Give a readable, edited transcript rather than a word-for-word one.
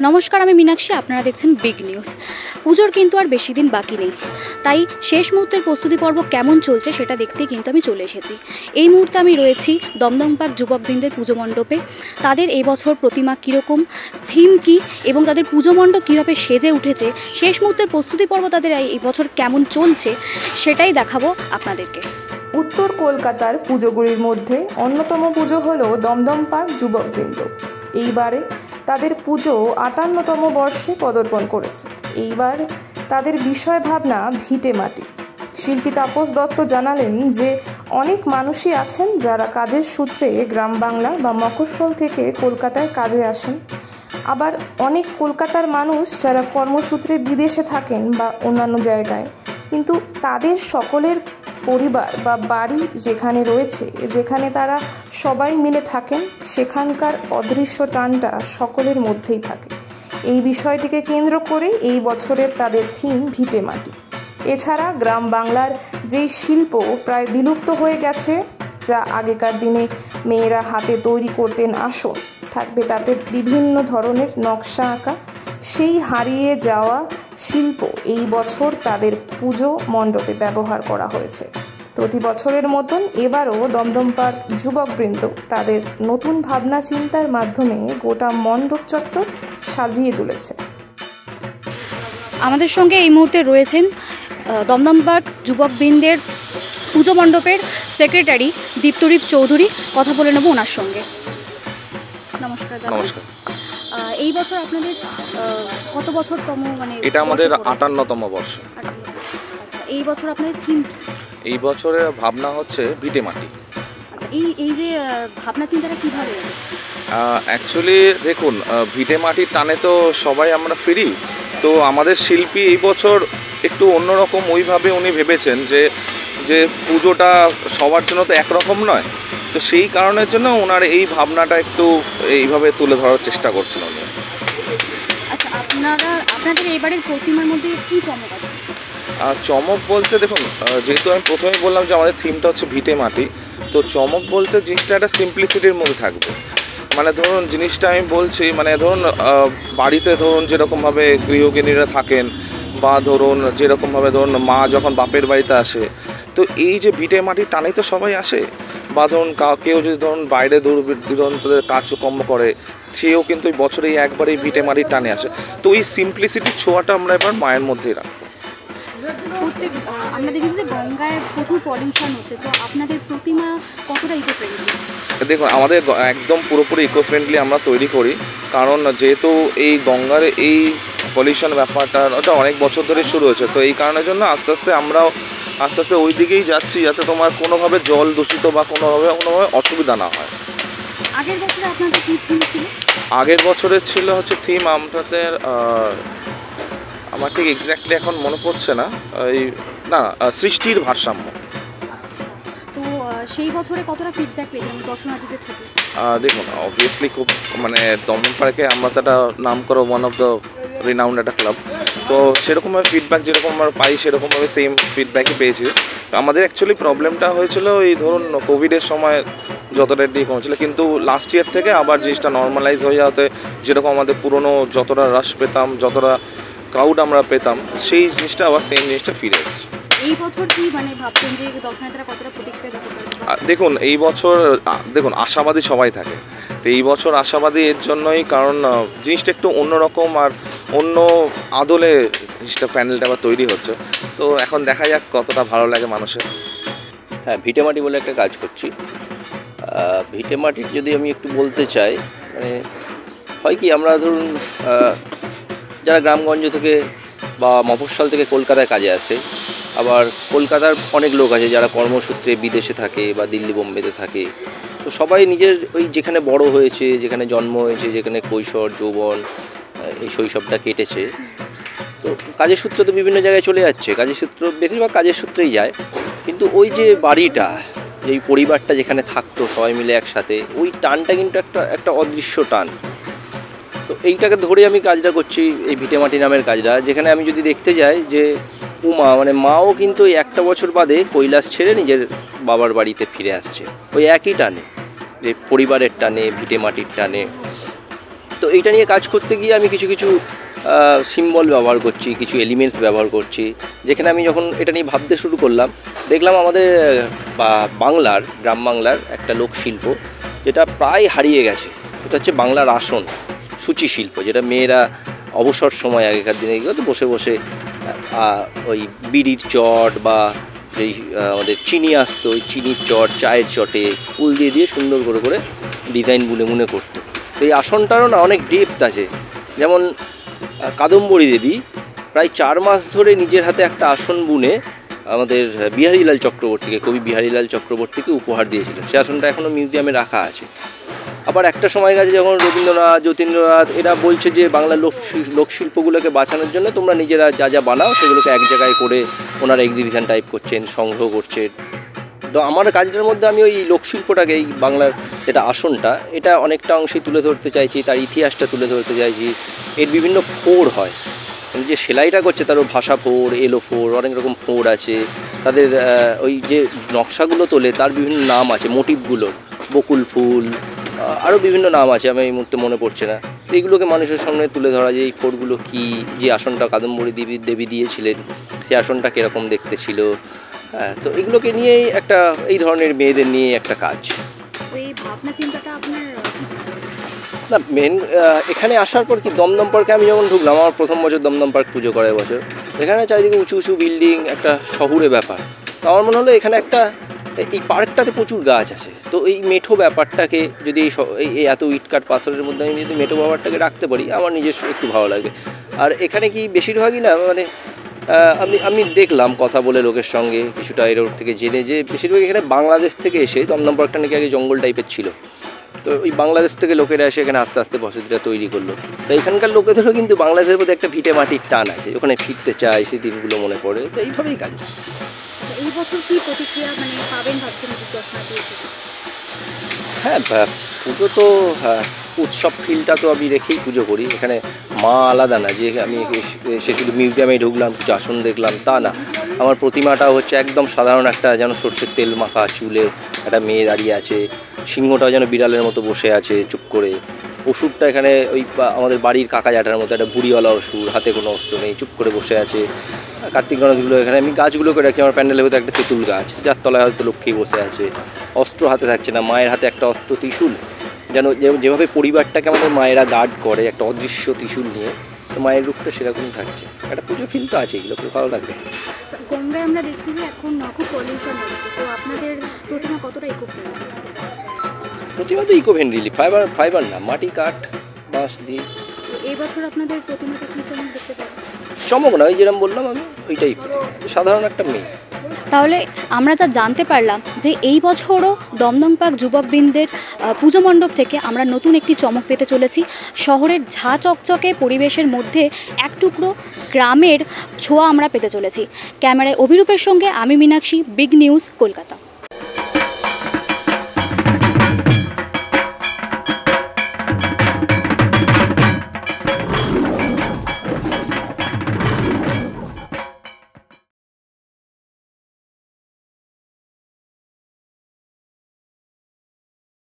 নমস্কার, আমি মীনাক্ষী। আপনারা দেখছেন বিগ নিউজ। পুজোর কিন্তু আর বেশি দিন বাকি নেই, তাই শেষ মুহূর্তের প্রস্তুতি পর্ব কেমন চলছে সেটা দেখতেই কিন্তু আমি চলে এসেছি। এই মুহূর্তে আমি রয়েছি দমদম পার্ক যুবকবৃন্দের পুজো মণ্ডপে। তাদের এই বছর প্রতিমা কীরকম, থিম কী এবং তাদের পুজো মণ্ডপ কীভাবে সেজে উঠেছে, শেষ মুহূর্তের প্রস্তুতি পর্ব তাদের এই বছর কেমন চলছে সেটাই দেখাবো আপনাদেরকে। উত্তর কলকাতার পুজোগুলির মধ্যে অন্যতম পুজো হলো দমদম পার্ক যুবকবৃন্দ। এইবারে তাদের পুজো ৫৮তম বর্ষে পদার্পণ করেছে। এইবার তাদের বিষয় ভাবনা ভিটে মাটি। শিল্পী তাপস দত্ত জানালেন যে অনেক মানুষই আছেন যারা কাজের সূত্রে গ্রাম বাংলা বা মফস্বল থেকে কলকাতায় কাজে আসেন। আবার অনেক কলকাতার মানুষ যারা কর্মসূত্রে বিদেশে থাকেন বা অন্যান্য জায়গায়, কিন্তু তাদের সকলের পরিবার বা বাড়ি যেখানে রয়েছে, যেখানে তারা সবাই মিলে থাকেন, সেখানকার অদৃশ্য টানটা সকলের মধ্যেই থাকে। এই বিষয়টিকে কেন্দ্র করে এই বছরের তাদের থিম ভিটে মাটি। এছাড়া গ্রাম বাংলার যেই শিল্প প্রায় বিলুপ্ত হয়ে গেছে, যা আগেকার দিনে মেয়েরা হাতে তৈরি করতেন আসন, থাকবে তাতে বিভিন্ন ধরনের নকশা আঁকা। সেই হারিয়ে যাওয়া শিল্প এই বছর তাদের পুজো মণ্ডপে ব্যবহার করা হয়েছে। প্রতি বছরের মতন এবারও দমদম পার্ক যুবকবৃন্দ তাদের নতুন ভাবনা চিন্তার মাধ্যমে গোটা মণ্ডপ চত্বর সাজিয়ে তুলেছে। আমাদের সঙ্গে এই মুহূর্তে রয়েছেন দমদম পার্ক যুবকবৃন্দের পুজো মণ্ডপের সেক্রেটারি দীপ্তরীপ চৌধুরী। কথা বলে নেব ওনার সঙ্গে। নমস্কার। নমস্কার। এই বছর আপনাদের কত বছরতম? মানে এটা আমাদের ৫৮তম বর্ষ। এই বছর আপনাদের থিম? এই বছরের ভাবনা হচ্ছে ভিটে মাটি। এই যে ভাবনা চিন্তাটা কীভাবে? অ্যাকচুয়ালি দেখুন, ভিটে মাটির টানে তো সবাই আমরা ফিরি। তো আমাদের শিল্পী এই বছর একটু অন্যরকম ওইভাবে উনি ভেবেছেন যে পুজোটা সবার জন্য তো একরকম নয়। তো সেই কারণের জন্য ওনার এই ভাবনাটা একটু এইভাবে তুলে ধরার চেষ্টা করছেন উনি। আচ্ছা, আপনাদের এবারের প্রতিমার মধ্যে কী চমক আছে? চমক বলতে দেখুন, যেহেতু আমি প্রথমেই বললাম যে আমাদের থিমটা হচ্ছে ভিটে মাটি, তো চমক বলতে জিনিসটা একটা সিম্পলিসিটির মধ্যে থাকবে। মানে ধরুন জিনিসটা আমি বলছি, মানে ধরুন বাড়িতে ধরুন যেরকমভাবে গৃহগৃহিণীরা থাকেন, বা ধরুন যেরকমভাবে ধরুন মা যখন বাপের বাড়িতে আসে, তো এই যে ভিটে মাটির টানেই তো সবাই আসে। বা ধরুন কেউ যদি ধরুন বাইরে ধরুন কাজকর্ম করে, সেও কিন্তু ওই বছরেই একবারেই ভিটে মাটির টানে আসে। তো এই সিম্পলিসিটির ছোঁয়াটা আমরা এবার মায়ের মধ্যেই রাখবো। আমরা দেখেছি যে গঙ্গায় প্রচুর পলিউশন হচ্ছে, তো আপনাদের প্রতিমা কতটা ইকো ফ্রেন্ডলি? দেখুন, আমাদের একদম পুরোপুরি ইকো ফ্রেন্ডলি আমরা তৈরি করি, কারণ যেহেতু এই গঙ্গার এই পলিউশন ব্যাপারটা ওটা অনেক বছর ধরে শুরু হয়েছে। তো এই কারণের জন্য আস্তে আস্তে ওই দিকেই যাচ্ছি, যাতে তোমার কোনোভাবে জল দূষিত বা কোনোভাবে অসুবিধা না হয়। আগের বছরে আপনাদের কী থিম ছিল? আগের বছরের ছিল হচ্ছে থিম আমাদের, আমার ঠিক এক্স্যাক্টলি এখন মনে পড়ছে না, সৃষ্টির ভারসাম্য। তো সেই বছরে কতটা ফিডব্যাক পেয়েছেন দর্শনার্থীদের থেকে? দেখুন, অবভিয়াসলি খুব, মানে দমদম পার্কে আমরা তো একটা নাম করো ওয়ান অফ দ্য রিনাউন্ড একটা ক্লাব। তো সেরকমভাবে ফিডব্যাক যেরকম আমরা পাই সেরকমভাবে সেম ফিডব্যাকই পেয়েছি। আমাদের অ্যাকচুয়ালি প্রবলেমটা হয়েছিল এই ধরুন কোভিডের সময় যতটা দিয়ে কমেছিল, কিন্তু লাস্ট ইয়ার থেকে আবার জিনিসটা নর্মালাইজ হয়ে যাওয়াতে যেরকম আমাদের পুরনো যতটা রাশ পেতাম, যতটা ক্রাউড আমরা পেতাম, সেই জিনিসটা আবার সেম জিনিসটা ফিরে এসেছে। এই বছর কি মানে ভাবছেন যে দর্শনার্থীরা কতটা প্রতিক্রিয়া দিতে পারবে? দেখুন, এই বছর দেখুন আশাবাদী সবাই থাকে। তো এই বছর আশাবাদী এর জন্যই, কারণ জিনিসটা একটু অন্যরকম আর অন্য আদলে জিনিসটা প্যান্ডেলটা আবার তৈরি হচ্ছে। তো এখন দেখা যাক কতটা ভালো লাগে মানুষের। হ্যাঁ, ভিটে মাটি বলে একটা কাজ করছি। ভিটে মাটির যদি আমি একটু বলতে চাই, মানে হয় কি, আমরা ধরুন যারা গ্রামগঞ্জ থেকে বা মফস্বল থেকে কলকাতায় কাজে আসে, আবার কলকাতার অনেক লোক আছে যারা কর্মসূত্রে বিদেশে থাকে বা দিল্লি বোম্বেতে থাকে। তো সবাই নিজের ওই যেখানে বড় হয়েছে, যেখানে জন্ম হয়েছে, যেখানে কৈশোর যৌবন এই শৈশবটা কেটেছে, তো কাজের সূত্রে তো বিভিন্ন জায়গায় চলে যাচ্ছে। কাজের সূত্র বেশিরভাগ কাজের সূত্রেই যায়, কিন্তু ওই যে বাড়িটা, যে পরিবারটা যেখানে থাকতো সবাই মিলে একসাথে, ওই টানটা কিন্তু একটা অদৃশ্য টান। তো এইটাকে ধরে আমি কাজটা করছি, এই ভিটে মাটি নামের কাজটা। যেখানে আমি যদি দেখতে যাই যে উমা, মানে মাও কিন্তু ওই একটা বছর বাদে কৈলাস ছেড়ে নিজের বাবার বাড়িতে ফিরে আসছে, ওই একই টানে, যে পরিবারের টানে, ভিটে মাটির টানে। তো এইটা নিয়ে কাজ করতে গিয়ে আমি কিছু কিছু সিম্বল ব্যবহার করছি, কিছু এলিমেন্টস ব্যবহার করছি, যেখানে আমি যখন এটা নিয়ে ভাবতে শুরু করলাম দেখলাম আমাদের বাংলার, গ্রাম বাংলার একটা লোকশিল্প যেটা প্রায় হারিয়ে গেছে। এটা হচ্ছে বাংলার আসন, সূচি শিল্প, যেটা মেয়েরা অবসর সময় আগেকার দিনে তো বসে বসে ওই বিড়ির চট বা এই আমাদের চিনি আসতো, ওই চিনির চট, চায়ের চটে ফুল দিয়ে দিয়ে সুন্দর করে করে ডিজাইন বুনে বুনে করতো। তো এই আসনটারও না অনেক ডেপথ আছে। যেমন কাদম্বরী দেবী প্রায় 4 মাস ধরে নিজের হাতে একটা আসন বুনে আমাদের বিহারীলাল চক্রবর্তীকে, কবি বিহারীলাল চক্রবর্তীকে উপহার দিয়েছিলেন। সে আসনটা এখনও মিউজিয়ামে রাখা আছে। আবার একটা সময় গেছে যখন রবীন্দ্রনাথ, যতীন্দ্রনাথ এরা বলছে যে বাংলার লোকশিল্পগুলোকে বাঁচানোর জন্য তোমরা নিজেরা যা যা বানাও সেগুলোকে এক জায়গায় করে ওনারা এক্সিবিশন টাইপ করছেন, সংগ্রহ করছেন। তো আমার কাজটার মধ্যে আমি ওই লোকশিল্পটাকে, এই বাংলার যেটা আসনটা, এটা অনেকটা অংশেই তুলে ধরতে চাইছি, তার ইতিহাসটা তুলে ধরতে চাইছি। এর বিভিন্ন ফোড় হয়, যে সেলাইটা করছে তারও ভাষা ফোড়, এলো ফোড়, অনেক রকম ফোড় আছে। তাদের ওই যে নকশাগুলো তোলে তার বিভিন্ন নাম আছে, মোটিভগুলোর, বকুল ফুল, আরও বিভিন্ন নাম আছে, আমি এই মুহূর্তে মনে পড়ছে না। এইগুলোকে মানুষের সামনে তুলে ধরা, যে এই ফোড়গুলো কী, যে আসনটা কাদম্বরী দেবী দিয়েছিলেন সেই আসনটা কীরকম দেখতে ছিল। হ্যাঁ, তো এগুলোকে নিয়েই একটা, এই ধরনের মেয়েদের নিয়ে একটা কাজ। এই ভাবনা চিন্তাটা আপনার না মেন এখানে আসার পর কি, দমদম পার্কে আমি যখন ঢুকলাম, আমার প্রথম বছর দমদম পার্ক পুজো করে বছর, এখানে চারিদিকে উঁচু উঁচু বিল্ডিং, একটা শহুরে ব্যাপার। তো আমার মনে হলো এখানে একটা, এই পার্কটাতে প্রচুর গাছ আছে, তো এই মেঠো ব্যাপারটাকে যদি এই এত ইটকাট পাথরের মধ্যে আমি যদি মেঠো ব্যাপারটাকে রাখতে পারি, আমার নিজস্ব একটু ভালো লাগে। আর এখানে কি বেশিরভাগই না, মানে আমি দেখলাম কথা বলে লোকের সঙ্গে কিছুটা এর ওর থেকে জেনে, যে বেশিরভাগ এখানে বাংলাদেশ থেকে এসে, দমদম পার্কটা নাকি আগে জঙ্গল টাইপের ছিল, তো ওই বাংলাদেশ থেকে লোকেরা এসে এখানে আস্তে আস্তে বসতিটা তৈরি করলো। তো এখানকার লোকেদেরও কিন্তু বাংলাদেশের প্রতি একটা ভিটে মাটির টান আছে, ওখানে ফিরতে চায়, সেই দিনগুলো মনে পড়ে। তো এইভাবেই কাজ। এই বছর কি প্রতিক্রিয়া মানে পাবেন ভাবছেন দর্শনার্থী? হ্যাঁ, পুজো তো উৎসব ফিলটা তো আমি রেখেই পুজো করি। এখানে মা আলাদা না, যে আমি সে শুধু মিউজিয়ামে ঢুকলাম, কিছু আসন দেখলাম তা না। আমার প্রতিমাটা হচ্ছে একদম সাধারণ একটা, যেন সর্ষের তেল মাখা চুলে একটা মেয়ে দাঁড়িয়ে আছে, সিংহটাও যেন বিড়ালের মতো বসে আছে চুপ করে। অসুরটা এখানে ওই আমাদের বাড়ির কাকা জাটার মতো একটা বুড়িওয়ালা অসুর, হাতে কোনো অস্ত্র নেই, চুপ করে বসে আছে। কার্তিক গণেশগুলো এখানে আমি গাছগুলোকে রাখি, আমার প্যান্ডেলের ভেতরে একটা তেঁতুল গাছ, যার তলায় হয়তো লক্ষ্মী বসে আছে, অস্ত্র হাতে থাকছে না, মায়ের হাতে একটা অস্ত্র ত্রিশূল, যেন যেভাবে পরিবারটাকে আমাদের মায়েরা গার্ড করে একটা অদৃশ্য ত্রিশূল নিয়ে, তো মায়ের রূপটা সেরকমই থাকছে। একটা পুজো ফিল তো আছে, এগুলো খুব ভালো লাগবে। গঙ্গায় আমরা দেখছি যে এখন খুব পলিউশন হচ্ছে, তো আপনাদের প্রতিমা কতটা ইকো ফ্রেন্ডলি? প্রতিমা তো ইকো ফ্রেন্ডলি, ফাইবার না, মাটি, কাঠ, বাঁশ দিয়ে। এই বছর আপনাদের প্রতিমাটা কি চমক দেখতে পাবেন? চমক না, ওই যেরকম বললাম আমি, ওইটাই সাধারণ একটা মেয়ে। তাহলে আমরা যা জানতে পারলাম যে এই বছরও দমদম পার্ক যুবকবৃন্দের পুজো মণ্ডপ থেকে আমরা নতুন একটি চমক পেতে চলেছি। শহরের ঝাঁ চকচকে পরিবেশের মধ্যে এক টুকরো গ্রামের ছোঁয়া আমরা পেতে চলেছি। ক্যামেরায় অভিরূপের সঙ্গে আমি মীনাক্ষী, বিগ নিউজ, কলকাতা।